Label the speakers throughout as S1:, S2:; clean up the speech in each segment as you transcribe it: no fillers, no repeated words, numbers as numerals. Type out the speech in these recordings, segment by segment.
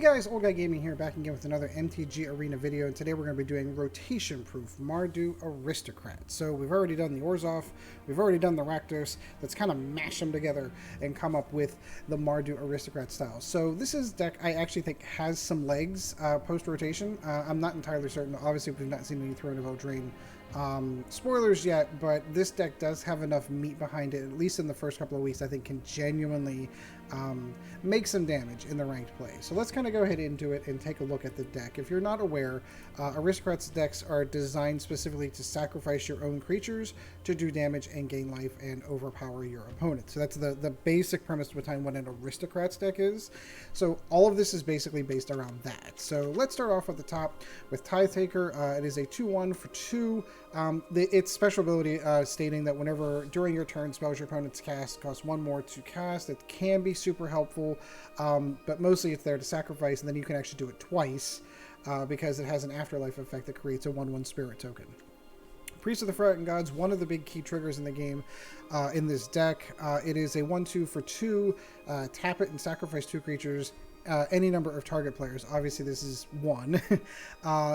S1: guys, Old Guy Gaming here, back again with another MTG Arena video, and today we're going to be doing rotation-proof Mardu Aristocrats. So we've already done the Orzhov, we've already done the Rakdos. Let's kind of mash them together and come up with the Mardu Aristocrat style. So this is deck I actually think has some legs post-rotation. I'm not entirely certain. Obviously, we've not seen any Throne of Eldraine spoilers yet, but this deck does have enough meat behind it, at least in the first couple of weeks, I think can genuinely make some damage in the ranked play. So let's kind of go ahead into it and take a look at the deck. If you're not aware, Aristocrats decks are designed specifically to sacrifice your own creatures to do damage and gain life and overpower your opponent. So that's the basic premise behind what an Aristocrats deck is. So all of this is basically based around that. So let's start off at the top with Tithe Taker. It is a 2/1 for 2. Its special ability stating that whenever during your turn spells your opponent's cast cost 1 more to cast. It can be super helpful, but mostly it's there to sacrifice, and then you can actually do it twice because it has an afterlife effect that creates a 1/1 spirit token. Priest of the Forgotten Gods, one of the big key triggers in the game in this deck. It is a 1/2 for 2. Tap it and sacrifice 2 creatures. Any number of target players, obviously this is 1,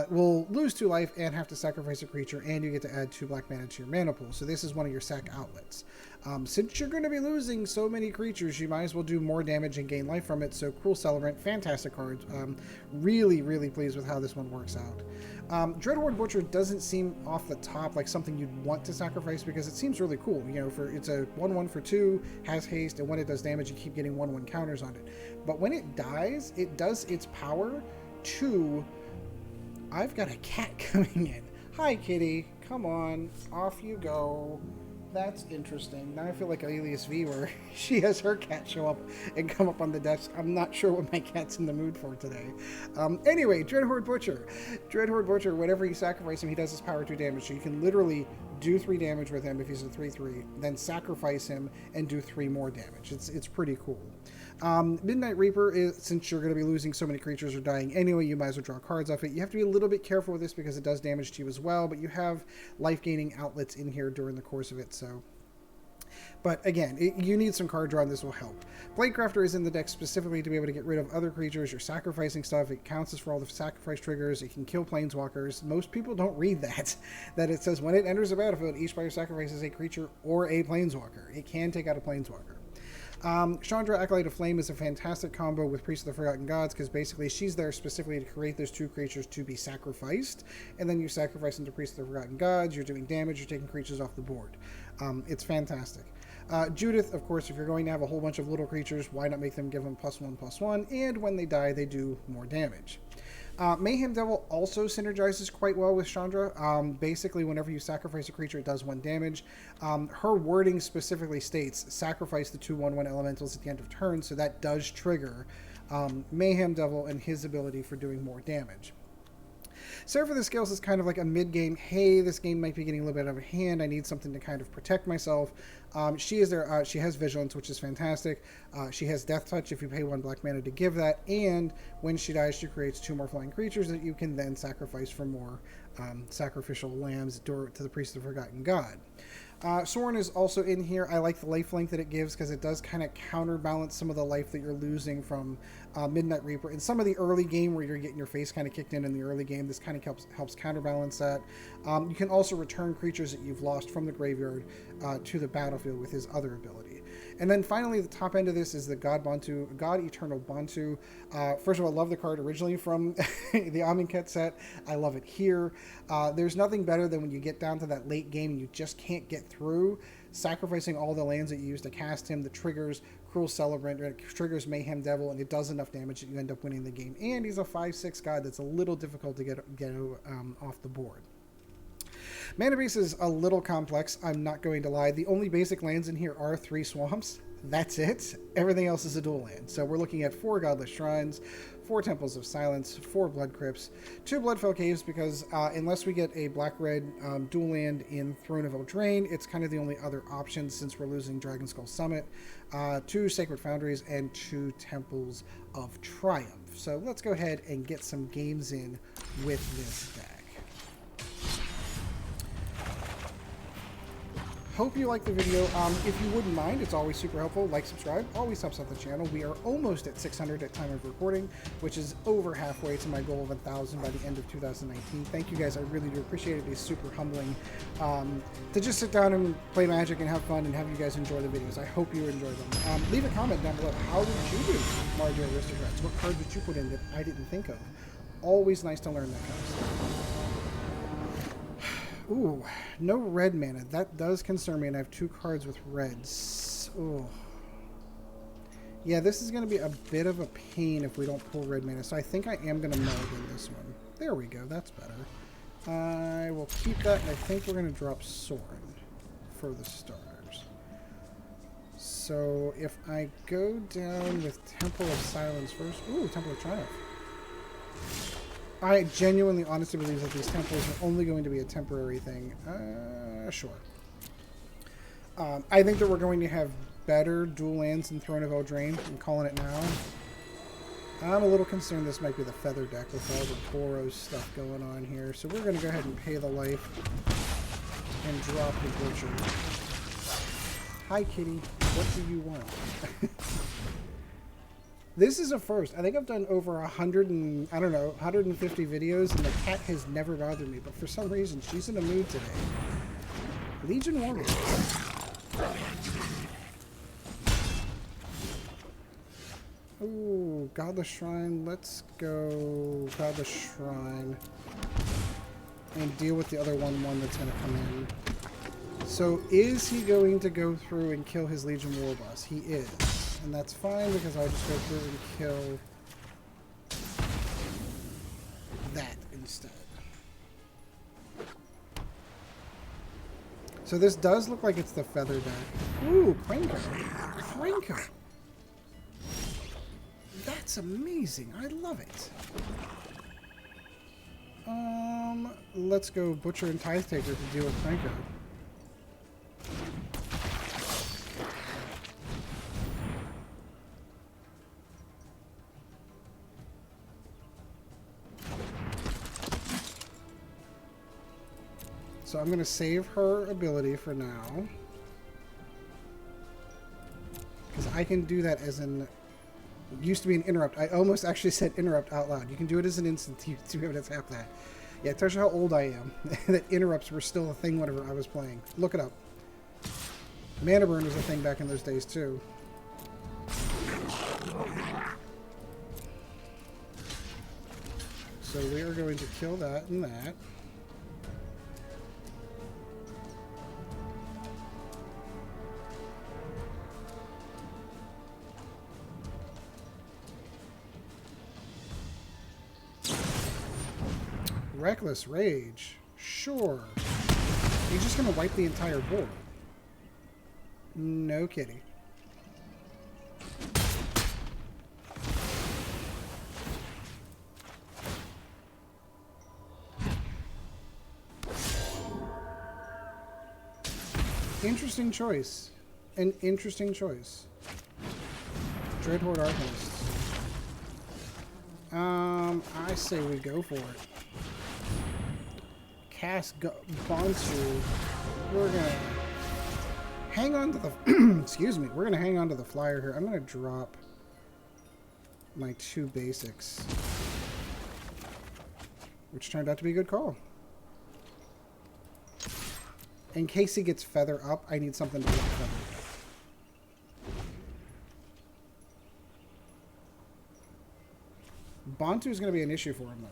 S1: will lose 2 life and have to sacrifice a creature, and you get to add 2 black mana to your mana pool. So this is one of your sack outlets. Since you're going to be losing so many creatures, you might as well do more damage and gain life from it. So Cruel Celebrant, fantastic card. Really, really pleased with how this one works out. Dreadhorde Butcher doesn't seem off the top like something you'd want to sacrifice because it seems really cool. You know, it's a 1/1 for 2, has haste, and when it does damage, you keep getting 1/1 counters on it. But when it dies, it does its power to... I've got a cat coming in. Hi, kitty. Come on. Off you go. That's interesting. Now I feel like Alias V, where she has her cat show up and come up on the desk. I'm not sure what my cat's in the mood for today. Anyway, Dreadhorde Butcher. Dreadhorde Butcher, whenever you sacrifice him, he does his power 2 damage. So you can literally do 3 damage with him if he's a 3/3, then sacrifice him and do 3 more damage. It's pretty cool. Midnight Reaper is, since you're going to be losing so many creatures or dying anyway, you might as well draw cards off it. You have to be a little bit careful with this because it does damage to you as well, but you have life-gaining outlets in here during the course of it, so... But again, you need some card draw, and this will help. Plaguecrafter is in the deck specifically to be able to get rid of other creatures. You're sacrificing stuff. It counts as for all the sacrifice triggers. It can kill planeswalkers. Most people don't read that it says when it enters the battlefield, each player sacrifices a creature or a planeswalker. It can take out a planeswalker. Chandra, Acolyte of Flame is a fantastic combo with Priest of the Forgotten Gods because basically she's there specifically to create those 2 creatures to be sacrificed, and then you sacrifice into Priest of the Forgotten Gods, you're doing damage, you're taking creatures off the board. It's fantastic. Judith, of course, if you're going to have a whole bunch of little creatures, why not make them give them +1/+1, and when they die, they do more damage. Mayhem Devil also synergizes quite well with Chandra. Basically, whenever you sacrifice a creature, it does 1 damage. Her wording specifically states, sacrifice the 2 1/1 elementals at the end of turn, so that does trigger Mayhem Devil and his ability for doing more damage. Seraph of the Scales is kind of like a mid-game, hey, this game might be getting a little bit out of hand, I need something to kind of protect myself. She is there. She has Vigilance, which is fantastic. She has Death Touch if you pay 1 black mana to give that, and when she dies, she creates 2 more flying creatures that you can then sacrifice for more sacrificial lambs to the Priest of the Forgotten God. Sorin is also in here. I like the lifelink that it gives because it does kind of counterbalance some of the life that you're losing from Midnight Reaper. In some of the early game where you're getting your face kind of kicked in the early game, this kind of helps counterbalance that. You can also return creatures that you've lost from the graveyard to the battlefield with his other ability. And then finally, the top end of this is the God-Eternal Bontu. First of all, I love the card originally from the Amonkhet set. I love it here. There's nothing better than when you get down to that late game and you just can't get through, sacrificing all the lands that you use to cast him, the triggers Cruel Celebrant, it triggers Mayhem Devil, and it does enough damage that you end up winning the game. And he's a 5/6 god that's a little difficult to get off the board. Mana base is a little complex, I'm not going to lie. The only basic lands in here are 3 swamps. That's it. Everything else is a dual land. So we're looking at 4 Godless Shrines, 4 Temples of Silence, 4 Blood Crypts, 2 Bloodfell Caves, because unless we get a black-red dual land in Throne of Eldraine, it's kind of the only other option since we're losing Dragon Skull Summit, 2 Sacred Foundries, and 2 Temples of Triumph. So let's go ahead and get some games in with this deck. hope you liked the video. If you wouldn't mind, it's always super helpful. Like, subscribe, always helps out the channel. We are almost at 600 at time of recording, which is over halfway to my goal of 1,000 by the end of 2019. Thank you guys, I really do appreciate it. It is super humbling to just sit down and play Magic and have fun and have you guys enjoy the videos. I hope you enjoy them. Leave a comment down below. How did you do Mardu Aristocrats? What cards did you put in that I didn't think of? Always nice to learn that kind of stuff. Ooh, no red mana. That does concern me, and I have 2 cards with reds. Ooh. Yeah, this is going to be a bit of a pain if we don't pull red mana, so I think I am going to mulligan this one. There we go, that's better. I will keep that, and I think we're going to drop Sorin for the starters. So if I go down with Temple of Silence first... Ooh, Temple of Triumph. I genuinely, honestly believe that these temples are only going to be a temporary thing. Sure. I think that we're going to have better dual lands than Throne of Eldraine. I'm calling it now. I'm a little concerned this might be the Feather deck with all the Boros stuff going on here. So we're going to go ahead and pay the life and drop the Butcher. Hi, kitty. What do you want? This is a first. I think I've done over 100 and, I don't know, 150 videos, and the cat has never bothered me, but for some reason, she's in a mood today. Legion Warriors. Ooh, Godless Shrine. Let's go Godless Shrine and deal with the other 1/1 that's going to come in. So is he going to go through and kill his Legion War Boss? He is. And that's fine because I'll just go through and kill that instead. So this does look like it's the Feather deck. Ooh, Cranko. Cranko. That's amazing. I love it. Let's go Butcher and Tithe Taker to deal with Cranko. So I'm going to save her ability for now. Because I can do that as an... It used to be an interrupt. I almost actually said interrupt out loud. You can do it as an instant to be able to tap that. Yeah, it tells you how old I am. That interrupts were still a thing whenever I was playing. Look it up. Mana burn was a thing back in those days too. So we are going to kill that and that. Reckless Rage. Sure. You're just going to wipe the entire board. No kidding. Interesting choice. An interesting choice. Dreadhorde Arcanist. I say we go for it. Cast Bontu. We're gonna hang on to the excuse me. We're gonna hang on to the flyer here. I'm gonna drop my 2 basics, which turned out to be a good call. In case he gets Feather up, I need something to get Feather up. Bontu is going to be an issue for him, though.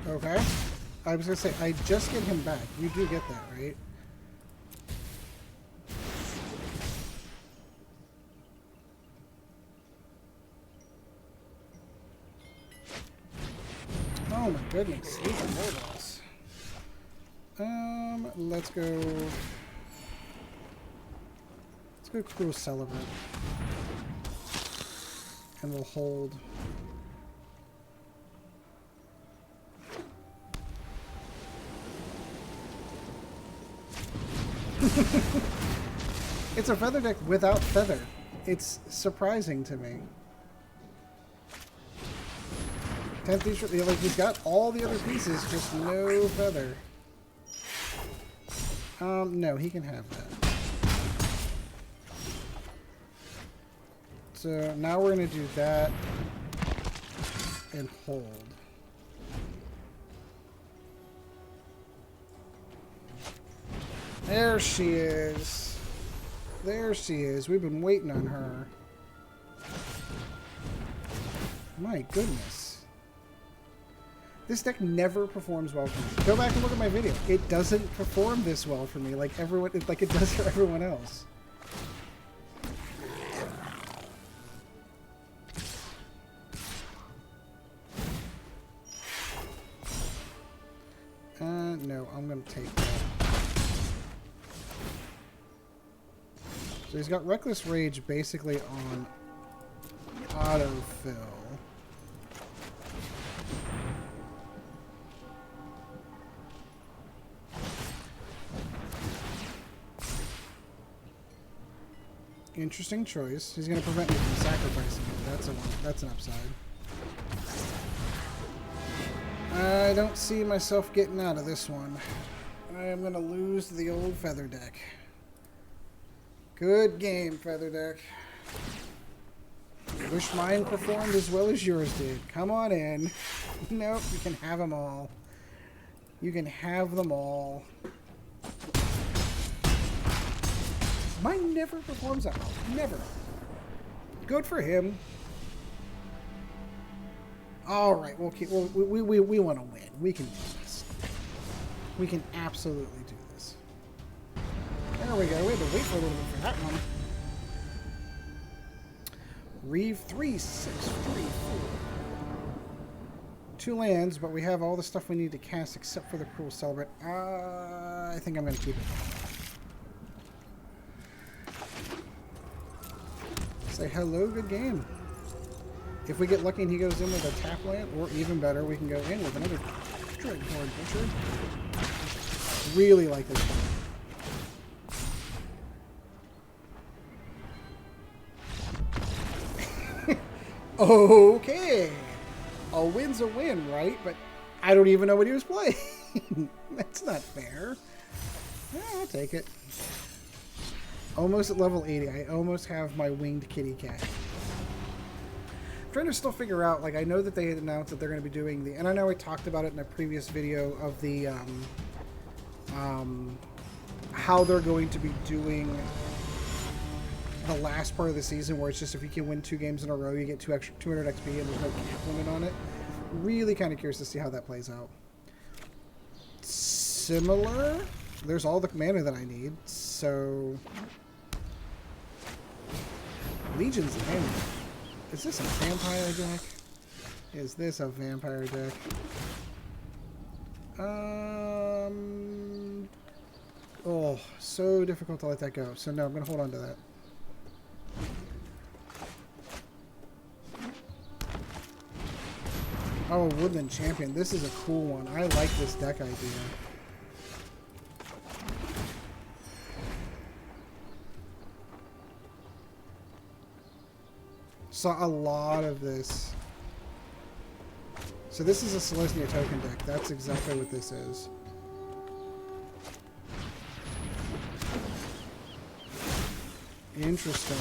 S1: Okay. I was going to say, I just get him back. You do get that, right? Oh my goodness. These are more boss. Let's go... Let's go Cruel Celebrant. And we'll hold... It's a feather deck without feather. It's surprising to me. 10th Easter, like, he's got all the other pieces, just no feather. No, he can have that. So now we're going to do that and hold. There she is. There she is. We've been waiting on her. My goodness. This deck never performs well for me. Go back and look at my video. It doesn't perform this well for me like everyone, like it does for everyone else. No, I'm going to take that. So he's got Reckless Rage basically on autofill. Interesting choice. He's going to prevent me from sacrificing it. That's an upside. I don't see myself getting out of this one. I am going to lose the old feather deck. Good game, feather deck. Wish mine performed as well as yours did. Come on in. Nope, you can have them all. You can have them all. Mine never performs that well. Never. Good for him. All right, we'll keep, we want to win. We can do this. We can absolutely do this. There we go. We had to wait for a little bit for that one. Reeve 3, 6, 3, 4. 2 lands, but we have all the stuff we need to cast except for the Cruel Celebrant. I think I'm going to keep it. Say hello, good game. If we get lucky and he goes in with a tap land, or even better, we can go in with another Dreadhorde Butcher. Really like this one. Okay. A win's a win, right? But I don't even know what he was playing. That's not fair. Yeah, I'll take it. Almost at level 80. I almost have my winged kitty cat. I'm trying to still figure out, like, I know that they had announced that they're going to be doing the, and I know I talked about it in a previous video of the, how they're going to be doing the last part of the season, where it's just if you can win 2 games in a row, you get 200 XP and there's no cap limit on it. Really kind of curious to see how that plays out. Similar. There's all the mana that I need, so Legion's Hammer. Is this a vampire deck? Is this a vampire deck? Oh, so difficult to let that go. So no, I'm going to hold on to that. Oh, Woodland Champion. This is a cool one. I like this deck idea. Saw a lot of this. So this is a Selesnya token deck. That's exactly what this is. Interesting.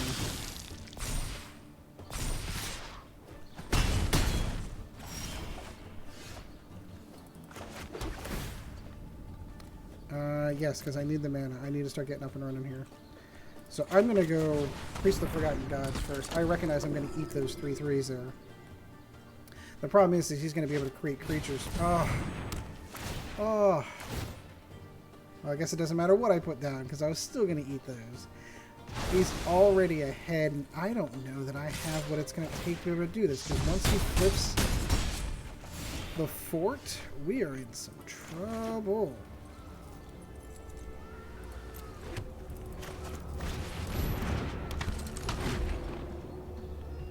S1: Yes, because I need the mana. I need to start getting up and running here. So I'm going to go Priest of the Forgotten Gods first. I recognize I'm going to eat those 3/3s there. The problem is he's going to be able to create creatures. Oh. Oh. Well, I guess it doesn't matter what I put down, because I was still going to eat those. He's already ahead, and I don't know that I have what it's going to take to be able to do this, because once he flips the fort, we are in some trouble.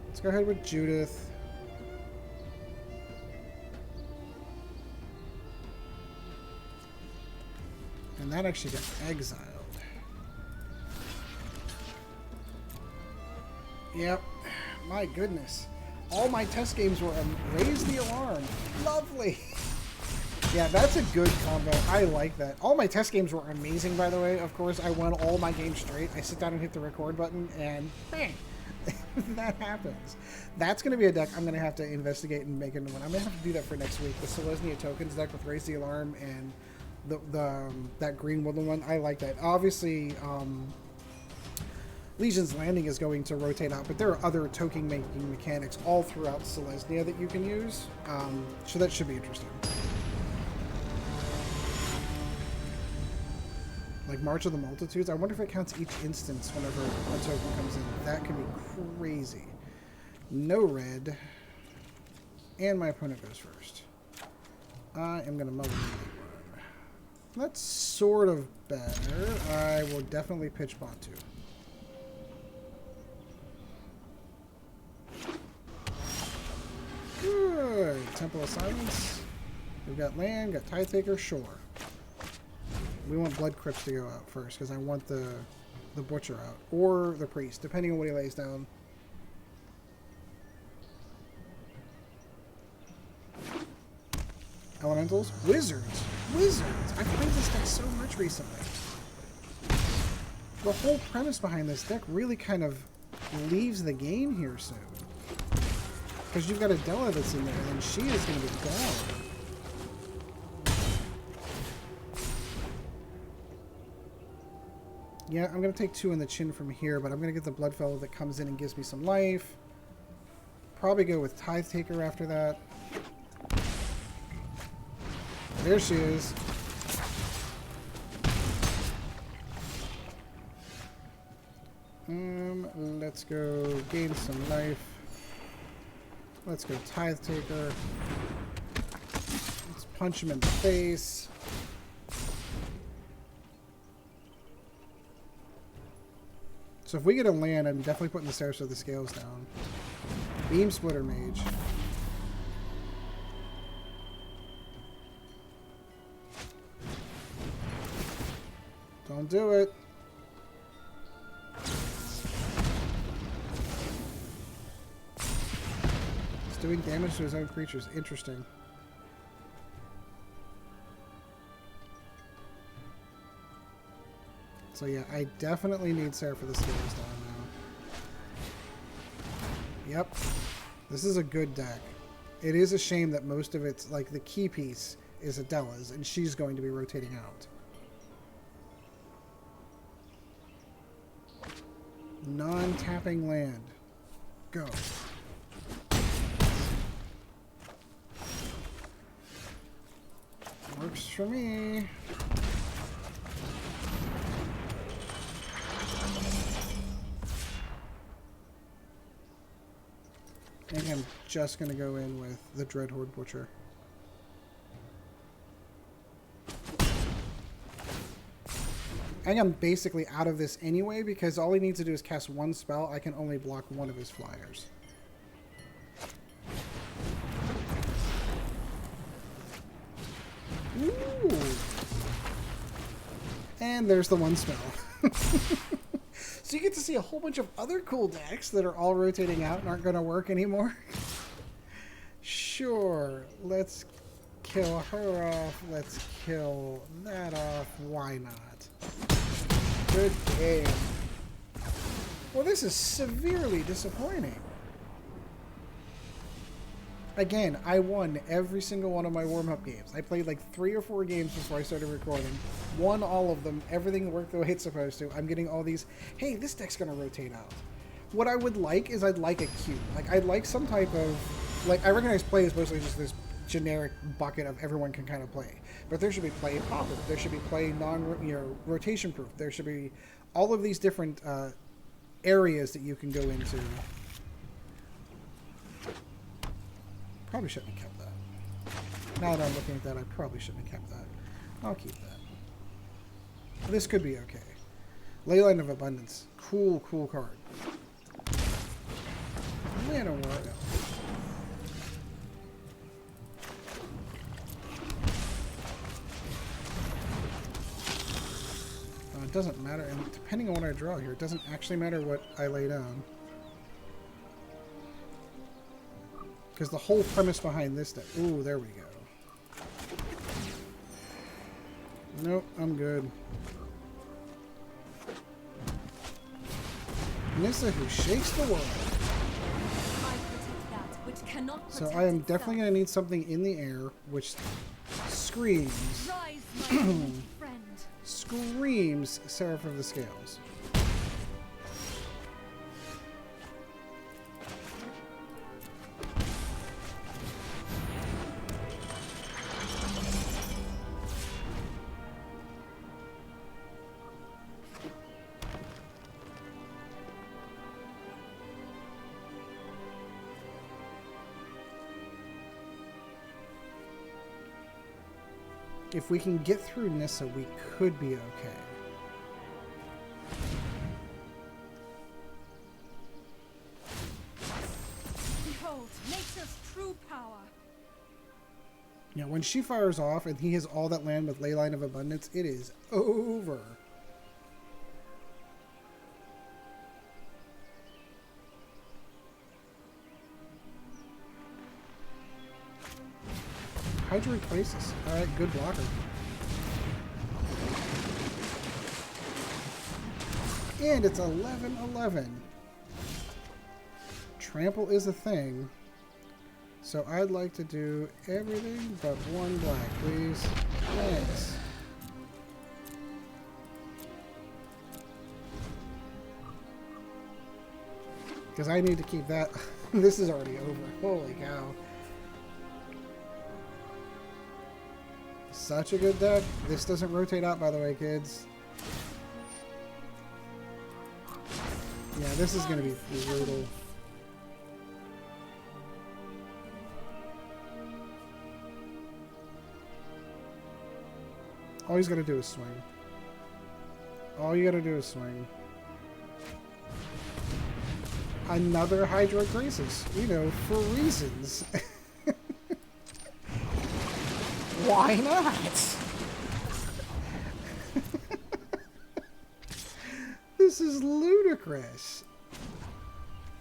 S1: Let's go ahead with Judith. And that actually got exiled. Yep. My goodness. All my test games were raise the alarm. Lovely. Yeah, that's a good combo. I like that. All my test games were amazing, by the way. Of course, I won all my games straight. I sit down and hit the record button, and bang! That happens. That's going to be a deck I'm going to have to investigate and make into one. I'm going to have to do that for next week. The Selesnya tokens deck with Raise the Alarm and that green woodland one. I like that. Obviously, Legion's Landing is going to rotate out, but there are other token making mechanics all throughout Selesnya that you can use. So that should be interesting. Like March of the Multitudes. I wonder if it counts each instance whenever a token comes in. That could be crazy. No red. And my opponent goes first. I am going to mull. That's sort of better. I will definitely pitch Bontu. Good. Temple of Silence. We've got land, got Tithe Taker, sure. We want Blood Crypt to go out first, because I want the Butcher out. Or the Priest, depending on what he lays down. Elementals? Wizards! Wizards! I've played this deck so much recently. The whole premise behind this deck really kind of leaves the game here soon. Because you've got a Della that's in there, and she is going to be gone. Yeah, I'm going to take 2 in the chin from here, but I'm going to get the Bloodfell that comes in and gives me some life. Probably go with Tithe Taker after that. There she is. Let's go gain some life. Let's go Tithe Taker. Let's punch him in the face. So if we get a land, I'm definitely putting the Seraph of the Scales down. Beam Splitter Mage. Don't do it. It's doing damage to his own creatures. Interesting. So yeah, I definitely need Seraph for the Scales down now. Yep. This is a good deck. It is a shame that most of it's, like, the key piece is Adela's, and she's going to be rotating out. Non-tapping land. Go. Works for me. I think I'm just going to go in with the Dreadhorde Butcher. I think I'm basically out of this anyway, because all he needs to do is cast 1 spell. I can only block 1 of his flyers. Ooh. And there's the 1 spell. So you get to see a whole bunch of other cool decks that are all rotating out and aren't going to work anymore. Sure, let's kill her off. Let's kill that off. Why not? Good game. Well, this is severely disappointing. Again, I won every single one of my warm-up games. I played like 3 or 4 games before I started recording. Won all of them. Everything worked the way it's supposed to. I'm getting all these, hey, this deck's going to rotate out. What I would like is I'd like a queue. Like, I'd like some type of, like, I recognize play is mostly just this generic bucket of everyone can kind of play. But there should be play popper. There should be play rotation proof. There should be all of these different areas that you can go into. Probably shouldn't have kept that. Now that I'm looking at that, I probably shouldn't have kept that. I'll keep that. This could be okay. Leyline of Abundance. Cool, cool card. Man, oh, what else? It doesn't matter, and depending on what I draw here, it doesn't actually matter what I lay down. Because the whole premise behind this deck... Ooh, there we go. Nope, I'm good. Nissa who shakes the world. So I am definitely going to need something in the air, which screams... screams Seraph of the Scales. If we can get through Nissa, we could be okay.
S2: Behold, nature's true power.
S1: Yeah, when she fires off and he has all that land with Leyline of Abundance, it is over. Hydroid Crisis. Alright, good blocker. And it's 11-11. Trample is a thing. So I'd like to do everything but one black, please. Thanks. Because I need to keep that. This is already over. Holy cow. Such a good deck. This doesn't rotate out, by the way, kids. Yeah, this is going to be brutal. All he's got to do is swing. All you got to do is swing. Another Hydroid Crisis. You know, for reasons. Why not? This is ludicrous.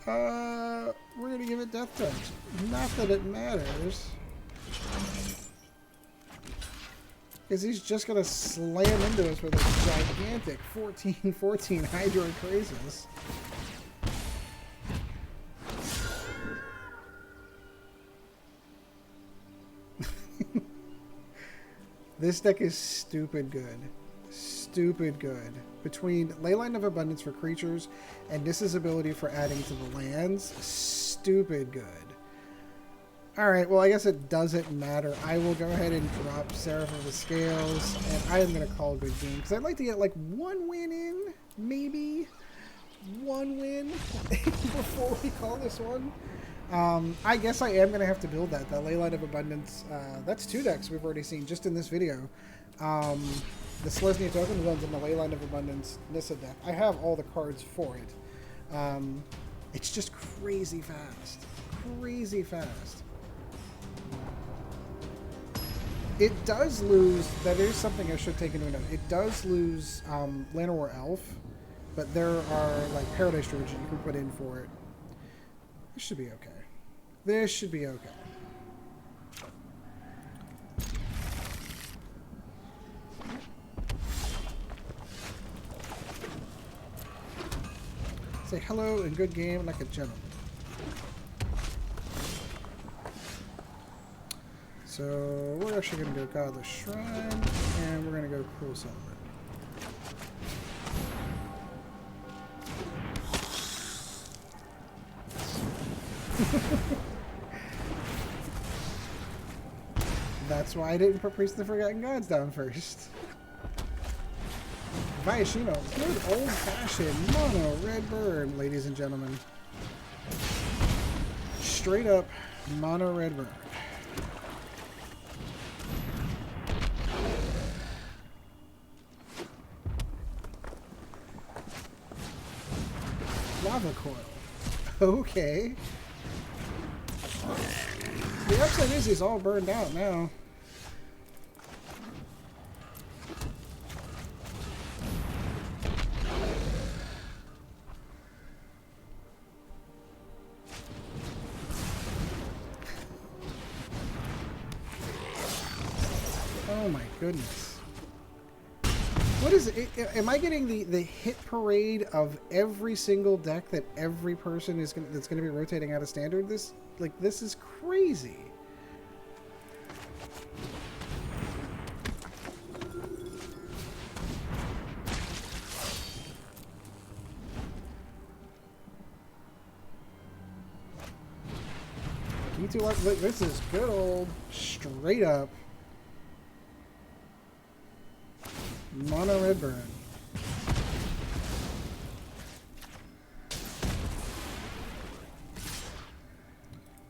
S1: We're gonna give it Death Touch. Not that it matters. Because he's just gonna slam into us with a gigantic 14-14 Hydroid Crisis. This deck is stupid good. Stupid good. Between Leyline of Abundance for creatures and Nissa's ability for adding to the lands, stupid good. Alright, well I guess it doesn't matter. I will go ahead and drop Seraph of the Scales, and I am going to call a good game. Because I'd like to get like one win in, maybe. One win before we call this one. I guess I am going to have to build that Leyline of Abundance. That's two decks we've already seen just in this video. The Selesnya token runs in the Leyline of Abundance Nissa deck. I have all the cards for it. It's just crazy fast. Crazy fast. It does lose, that is something I should take into account. It does lose Llanowar Elf, but there are like Paradise Trojan you can put in for it. This should be okay. This should be okay. Say hello and good game like a gentleman. So we're actually going to go Godless Shrine, and we're going to go Cruel Celebrant. That's why I didn't put Priest of the Forgotten Gods down first. Vayashino, good old-fashioned mono red burn, ladies and gentlemen. Straight up mono red burn. Lava coil. Okay. The upside is he's all burned out now. Oh my goodness. What is it? Am I getting the hit parade of every single deck that every person is that's going to be rotating out of standard? This is crazy. Look, this is good old straight up mono red burn.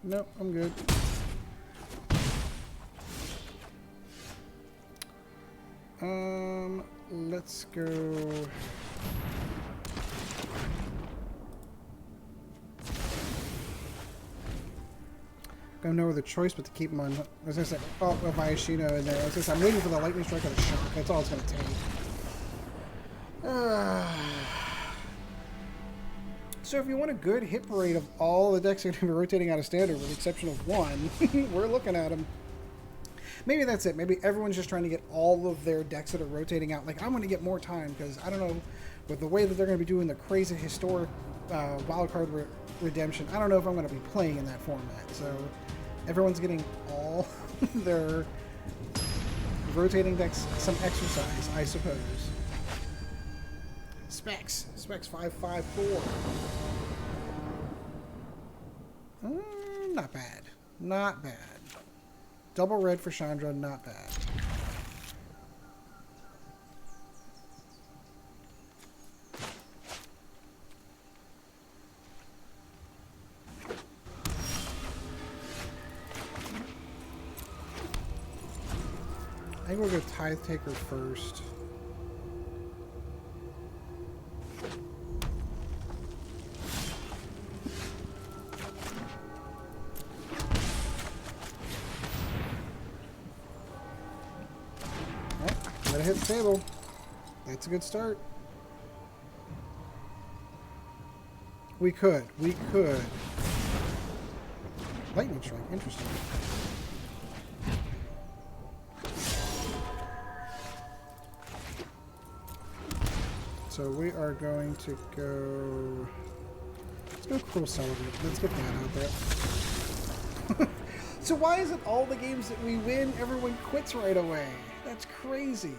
S1: Nope, I'm good. Let's go. I have no other choice but to keep him on. I was gonna say, oh, Viashino in there. I was gonna say, I'm waiting for the lightning strike or the shock. That's all it's gonna take. So if you want a good hit parade of all the decks that are going to be rotating out of standard, with the exception of one, we're looking at them. Maybe that's it. Maybe everyone's just trying to get all of their decks that are rotating out. Like, I'm going to get more time because I don't know, with the way that they're going to be doing the crazy historic wildcard redemption, I don't know if I'm going to be playing in that format. So everyone's getting all their rotating decks some exercise, I suppose. Specs 554. Not bad. Not bad. Double red for Chandra, not bad. I think we'll go Tithe Taker first. Let it hit the table. That's a good start. We could. Lightning strike, interesting. So we are going to go... Let's go Cruel Celebrant. Let's get that out there. So why is it all the games that we win, everyone quits right away? That's crazy.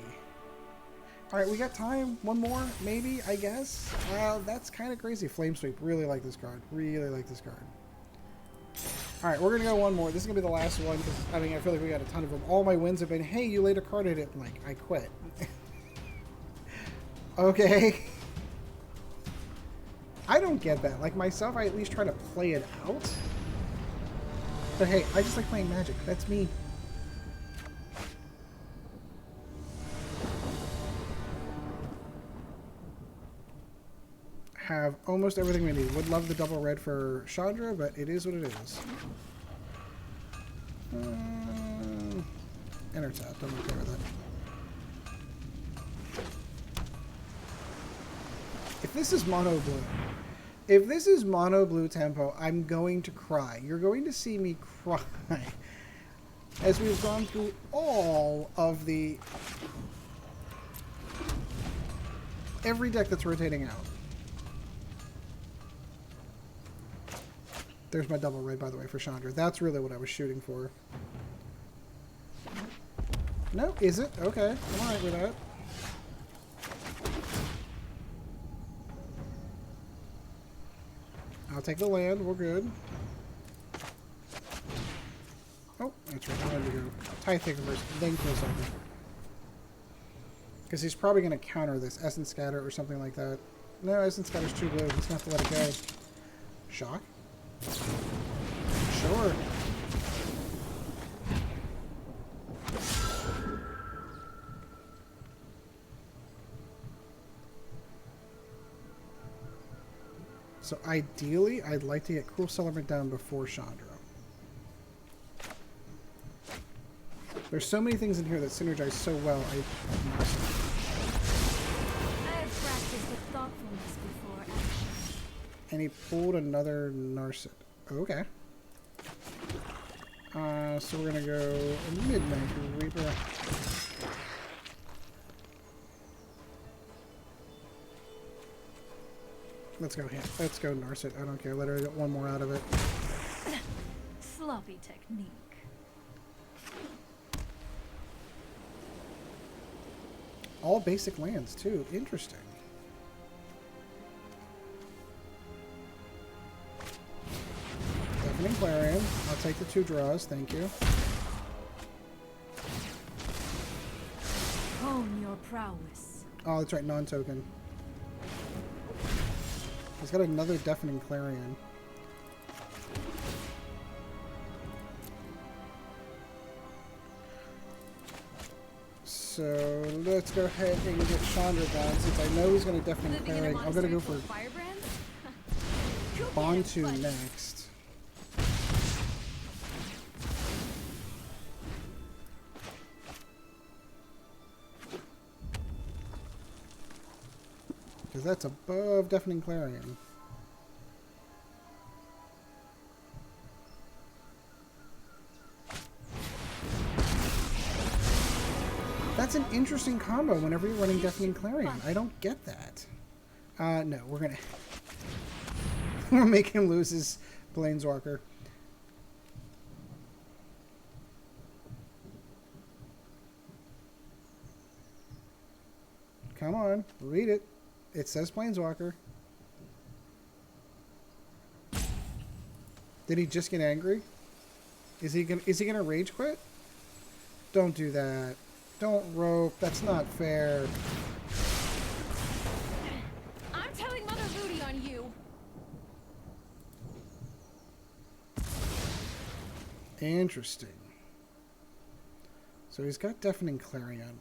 S1: Alright, we got time. One more, maybe, I guess. That's kind of crazy. Flame Sweep. Really like this card. Really like this card. Alright, we're going to go one more. This is going to be the last one because, I mean, I feel like we got a ton of them. All my wins have been, hey, you laid a card at it. I'm like, I quit. Okay. I don't get that. Like, myself, I at least try to play it out. But hey, I just like playing Magic. That's me. Have almost everything we need. Would love the double red for Chandra, but it is what it is. Enter tapped. I'm okay with that. If this is mono blue tempo, I'm going to cry. You're going to see me cry as we've gone through all of every deck that's rotating out. There's my double red, by the way, for Chandra. That's really what I was shooting for. No, is it? Okay, I'm alright with that. I'll take the land. We're good. Oh, that's right. I wanted to go Tithe Taker first, then Cruel Celebrant. Because he's probably going to counter this Essence Scatter or something like that. No, Essence Scatter's too blue. He's going to have to let it go. Shock? Sure. So ideally, I'd like to get Cruel Celebrant down before Chandra. There's so many things in here that synergize so well.
S2: I have practiced with thoughtfulness before action.
S1: And he pulled another Narset. Okay. So we're gonna go Midnight Reaper. Let's go here. Let's go nurse it. I don't care. Let her get one more out of it.
S2: Sloppy technique.
S1: All basic lands, too. Interesting. Deafening Clarion. I'll take the 2 draws. Thank you.
S2: Hone your prowess.
S1: Oh, that's right. Non-token. He's got another Deafening Clarion. So let's go ahead and get Chandra down since I know he's going to Deafening Clarion. I'm going to go for Bontu next. Because that's above Deafening Clarion. That's an interesting combo whenever you're running Deafening Clarion. I don't get that. No, we're gonna... we'll make him lose his Planeswalker. Come on, read it. It says Planeswalker. Did he just get angry? Is he gonna rage quit? Don't do that. Don't rope. That's not fair.
S2: I'm telling Mother Rudy on you.
S1: Interesting. So he's got Deafening Clarion.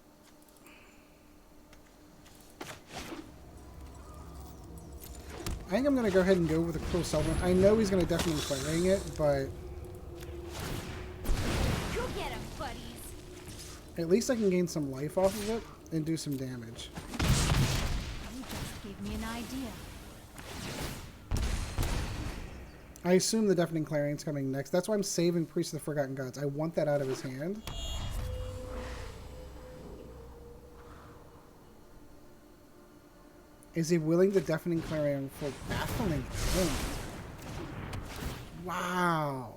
S1: I think I'm going to go ahead and go with a Cruel Celebrant. I know he's going to Deafening Clarion it, but
S2: Go get him, buddies.
S1: at least I can gain some life off of it and do some damage.
S2: You just gave me an idea.
S1: I assume the Deafening Clarion's coming next. That's why I'm saving Priest of the Forgotten Gods. I want that out of his hand. Is he willing to Deafening Clarion for Baffling Wind? Wow.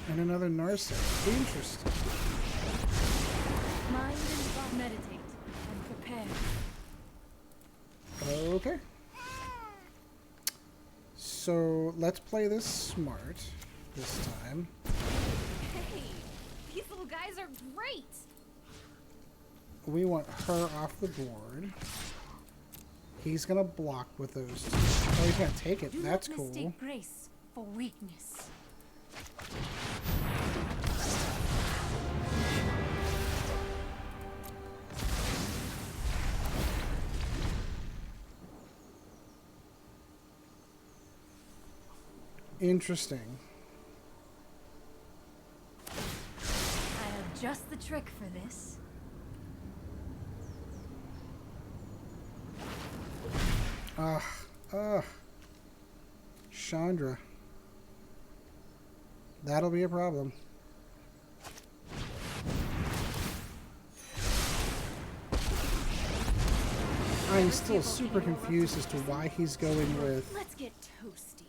S1: And another Narset. Interesting.
S2: Mind and body. Meditate and prepare.
S1: Okay. So let's play this smart this time.
S2: Hey, these little guys are great.
S1: We want her off the board. He's gonna block with those two. Oh, he's gonna take it. That's
S2: Do not
S1: cool.
S2: mistake grace for weakness.
S1: Interesting.
S2: I have just the trick for this.
S1: Chandra. That'll be a problem. I'm still super confused as to why he's going with
S2: Let's get toasty.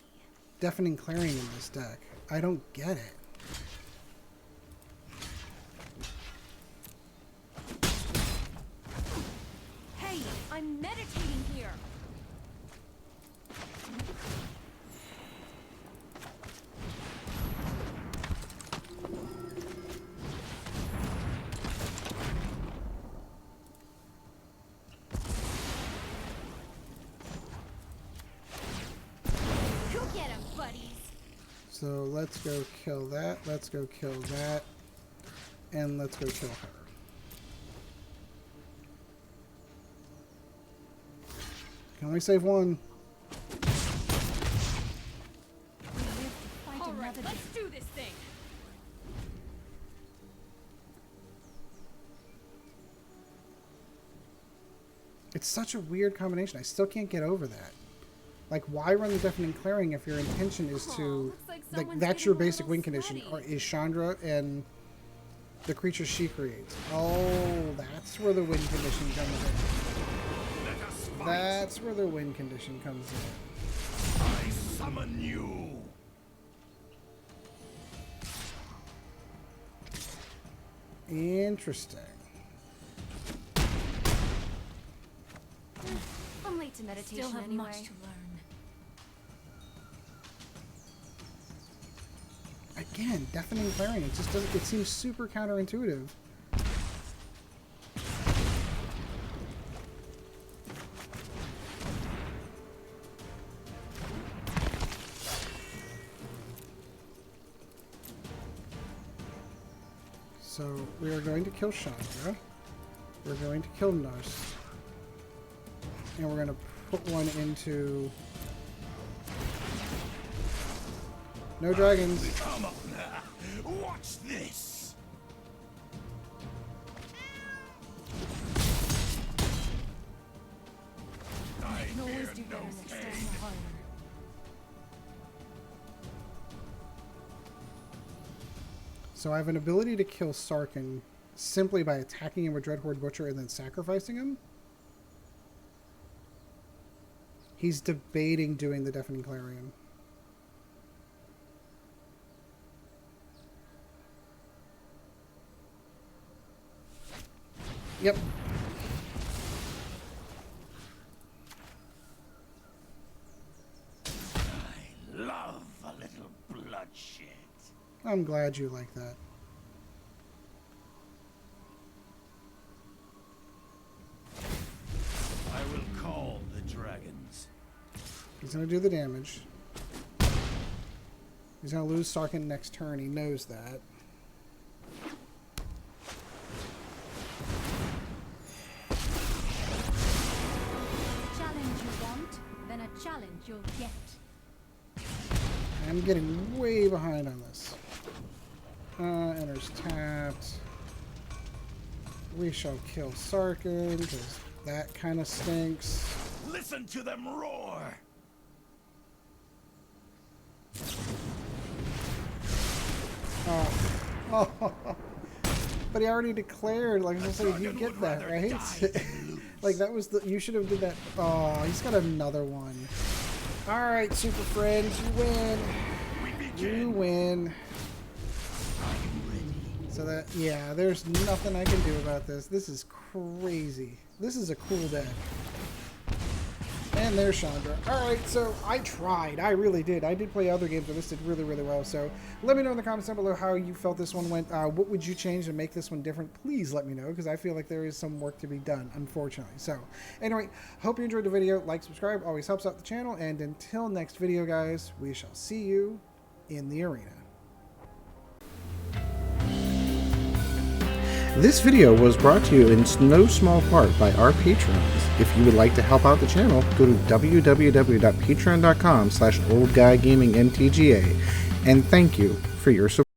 S1: Deafening Clarion in this deck. I don't get it.
S2: Hey, I'm meditating here. Go get him, buddies.
S1: So let's go kill that. Let's go kill that. And let's go kill her. Can only save one.
S2: All right, let's do this thing.
S1: It's such a weird combination. I still can't get over that. Like, why run the Deafening Clarion if your intention is to...
S2: looks like
S1: Like,
S2: someone's
S1: that's your
S2: getting a
S1: basic
S2: little
S1: win condition.
S2: sweaty.
S1: Or is Chandra and the creature she creates. Oh, that's where the win condition comes in. That's where the win condition comes in.
S3: I summon you.
S1: Interesting.
S2: I'm late to meditation
S4: Still have
S2: anyway.
S4: much to learn.
S1: Again, deafening clarion. It just doesn't. It seems super counterintuitive. So we are going to kill Chandra. We're going to kill Nurse. And we're going to put one into... No dragons.
S3: Come on, watch this. I
S4: You can always
S3: fear
S4: do
S3: no
S4: better next time,
S3: pain.
S4: Mahara.
S1: So I have an ability to kill Sarkin simply by attacking him with Dreadhorde Butcher and then sacrificing him. He's debating doing the Deafening Clarion. Yep.
S3: I love a little bloodshed.
S1: I'm glad you like that.
S3: I will call the dragons.
S1: He's going to do the damage. He's going to lose Sarkin next turn. He knows that.
S2: Challenge you want, then a challenge you'll get.
S1: I'm getting way behind on this. Enters tapped. We shall kill Sarkin, because that kind of stinks.
S3: Listen to them roar.
S1: Oh. But he already declared, like I was saying, you get that, right? Like that was the, you should have did that. Oh, he's got another one. Alright, super friends, you win. You win. So that, yeah, there's nothing I can do about this. This is crazy. This is a cool deck. And there's Chandra. Alright, so I tried. I really did. I did play other games where this did really, really well. So let me know in the comments down below how you felt this one went. What would you change to make this one different? Please let me know, because I feel like there is some work to be done, unfortunately. So anyway, hope you enjoyed the video. Like, subscribe, always helps out the channel. And until next video, guys, we shall see you in the arena. This video was brought to you in no small part by our patrons. If you would like to help out the channel, go to www.patreon.com/oldguygamingmtga, and thank you for your support.